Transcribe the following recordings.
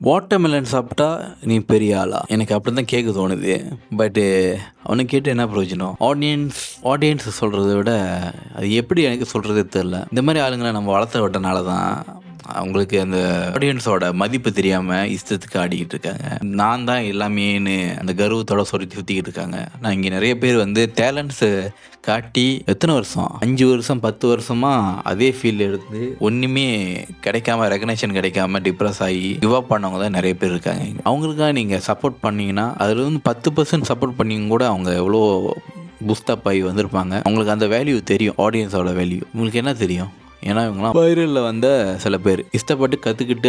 Watermelon சாப்பிட்டா நீ பெரிய ஆளா? எனக்கு அப்படி தான் கேட்க தோணுது. பட்டு அவனை கேட்டு என்ன பிரயோஜனம்? ஆடியன்ஸ் சொல்கிறத விட அது எப்படி எனக்கு சொல்கிறதே தெரில. இந்த மாதிரி ஆளுங்களை நம்ம வளர்த்த விட்டனால தான் அவங்களுக்கு அந்த ஆடியன்ஸோட மதிப்பு தெரியாமல் இஷ்டத்துக்கு ஆடிக்கிட்டு இருக்காங்க. நான் தான் எல்லாமேன்னு அந்த கர்வத்தோட சுற்றிக்கிட்டு இருக்காங்க. நான் இங்கே நிறைய பேர் வந்து டேலண்ட்ஸு காட்டி எத்தனை வருஷம், 5 வருஷம் 10 வருஷமா அதே ஃபீல்டு எடுத்து ஒன்றுமே கிடைக்காம, ரெகனேஷன் கிடைக்காம டிப்ரெஸ் ஆகி கிவ் அப் பண்ணவங்க தான் நிறைய பேர் இருக்காங்க. அவங்களுக்காக நீங்கள் சப்போர்ட் பண்ணீங்கன்னா அதில் வந்து 10% சப்போர்ட் பண்ணிங்க கூட அவங்க எவ்வளோ பூஸ்டப் ஆகி வந்திருப்பாங்க. அவங்களுக்கு அந்த வேல்யூ தெரியும், ஆடியன்ஸோட வேல்யூ. உங்களுக்கு என்ன தெரியும்? ஏன்னா இவங்களாம் வைரலில் வந்த சில பேர் இஷ்டப்பட்டு கற்றுக்கிட்டு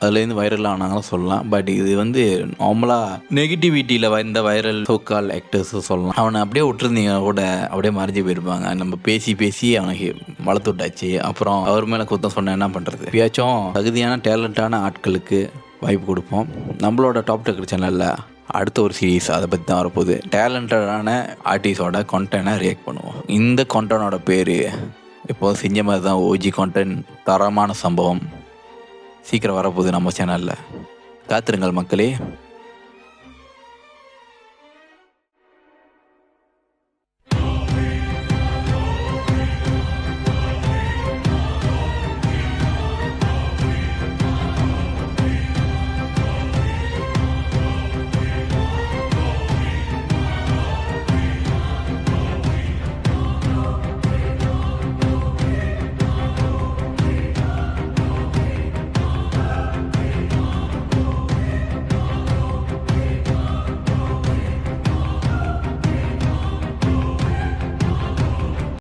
அதுலேருந்து வைரல் ஆனாங்களும் சொல்லலாம். பட் இது வந்து நார்மலாக நெகட்டிவிட்டியில் வந்த வைரல் சோக்கால் ஆக்டர்ஸு சொல்லலாம். அவனை அப்படியே விட்டுருந்தீங்க கூட அப்படியே மறைஞ்சு போயிருப்பாங்க. நம்ம பேசி அவனுக்கு வளர்த்து விட்டாச்சு. அப்புறம் அவர் மேலே குத்தம் சொன்ன என்ன பண்ணுறது? எப்பயாச்சும் தகுதியான டேலண்டான ஆட்களுக்கு வாய்ப்பு கொடுப்போம். நம்மளோட டாப் டெக் சேனலில் அடுத்த ஒரு சீரீஸ் அதை பற்றி தான் வரப்போகுது. டேலண்டடான ஆர்டிஸ்டோட கான்டென்ட்டை ரியாக்ட் பண்ணுவோம். இந்த கான்டென்ட்டோட பேர் இப்போது செஞ்ச மாதிரி தான் ஓஜி கான்டென்ட், தரமான சம்பவம் சீக்கிரம் வரப்போகுது நம்ம சேனலில். காத்திருங்கள் மக்களே.